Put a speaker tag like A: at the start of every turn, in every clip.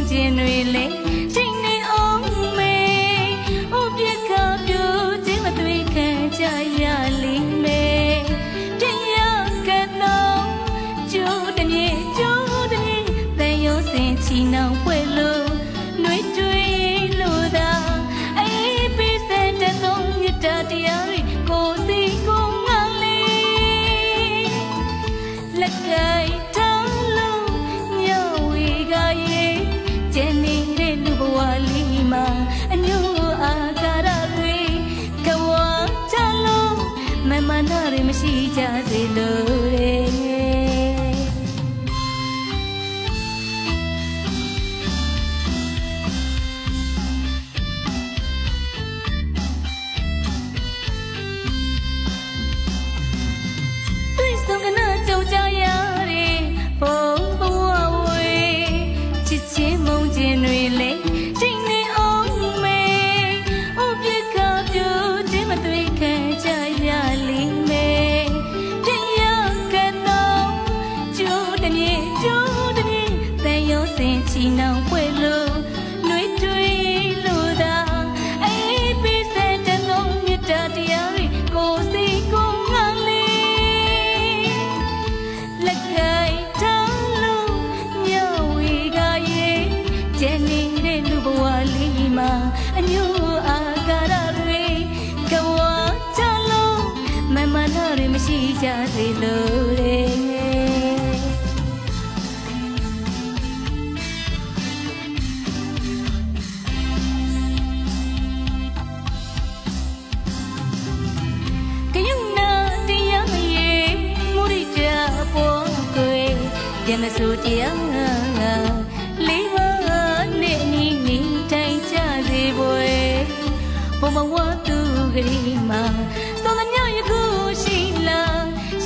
A: ခြင်းတွေလေချိန်နေအောင်မေဥပြစ်ခါပြူခြင်းမသွေးခံကြရလိမ့်မယ်တင်ရကတော့ကျိုးတမြေကျိုးတမြေတန်ရုံးစင်ချီနှောင်ပွဲလို့နှွေးတွေးလို့သာအေးပေးစတဲ့သုံးမြတ်တရားတွေကိုစီကိုငါလေးလက်ကင်ထောင်းလို့ညဝေကရဲ့ကျန်နေတဲ့လူဘဝလေးမှာအညို့အာကာရတွေကဝါချလို့မမနာရမရှိကြစေလို့ချီနှောင်ပွဲလို့နှွေးတွေးလို့သာအေးပေးစတဲ့သုံးမြတ်တရားတွေကိုစီကိုငါလေးလက်ကင်ထောင်းလို့ညဝေကရဲ့ကျန်နေတဲ့လူဘဝလေးမှာအညို့အာကာရတွေကဝါချလို့မမနာရမရှိကြစေလို့ပြန်မဆိုတရားလေးပါးနဲ့နီးနီးတိုင်ကြစေပွဲဘုံဘဝသူကလေးမှာစောလမြောက်ရခုရှိလာ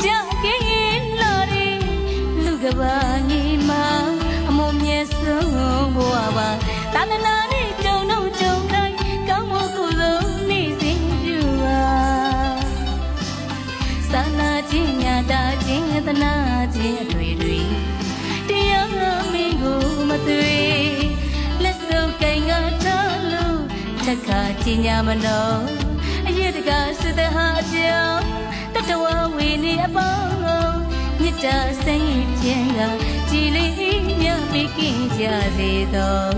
A: ရောက်ခဲ့ရင်လာတယ်လူကဘာကြီးမှာအမုံမြတ်ဆုံးဘဝပါတာနနာနဲ့ကြုံတော့ကြုံတိုင်းကောင်းမှုကုသိုလ်နေ့စဉ်ပြုပါသာနာခြင်းညာတာခြင်းသနာခြင်းအတွေ့တွေတရားမင်းကိုမသွေလက်စုပ်ကိုင်ကထားလို့ထက်ခါကြည်ညာမနောအရတကစတဲ့ဟာကြောင့်တတဝဝေနေအပေါင်းမြတ်တာစိတ်ခြင်းကကြည်လေးမြပေးကင်းကြစေတော်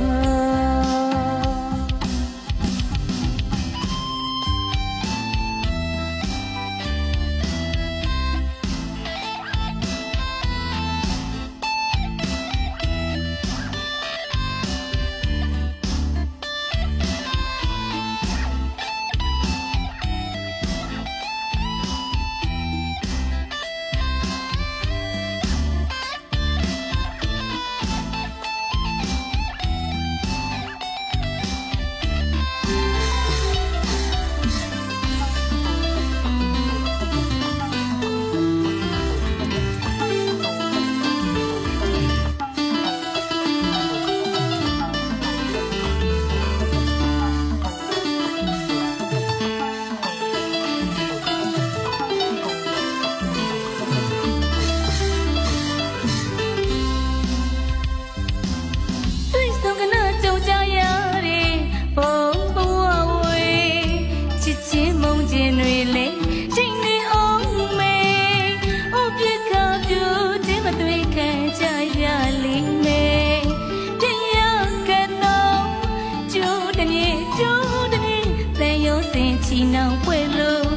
A: ချီနှောင်ပွဲလို့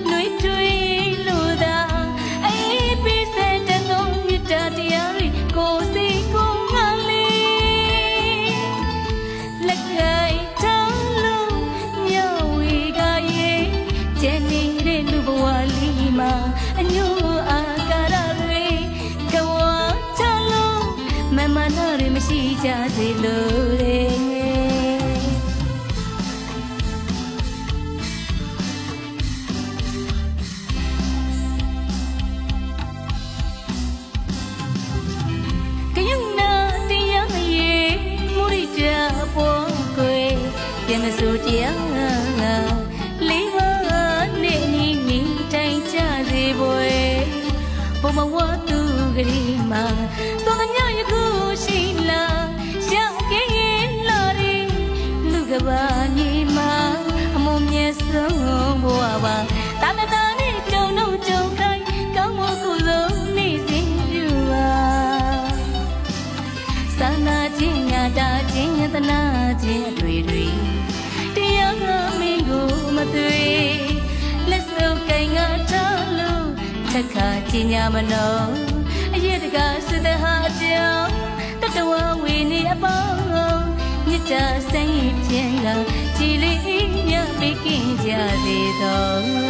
A: နှွေးတွေးလို့သာအေးပေးစတဲ့သုံးမြတ်တရားတွေကိုစီကိုငါလေးလက်ကင်ထောင်းလို့ညဝေကရဲ့ကျန်နေတဲ့လူဘဝလေးမှာအညို့အာကာရတွေကဝါချလို့မမနာရမရှိကြစေလို့ပြန်မဆိုတရားလေးပါးနဲ့နီးနီးတိုင်ကြစေပွဲဘုံဘဝသူကလေးမှာစောလမြောက်ရခုရှိလာရောက်ခဲ့ ကဘာမြေမှာအမုံမြတ်ဆုံးဘဝပါတာမတာနဲ့ကြုံတော့ကြုံခိုင်းကောင်းမှုကုသိုလ်နေ့စဉ်ပြုပါသာနာခြင်းညာတာခြင်းယတနာခြင်းအတွေ့တွေတရားငါမင်းကိုမသွေလက်စုပ်ကိုင်ငါထားလို့ထက်ခါခြင်းညာမနောအရေးတကားစတဲ့ဟာကြောင့်တတဝဝေနေအပေါင်းမြတ်တာစိတ်ဖြင့်ကကြည်လေးမြပေးကင်းကြစေသော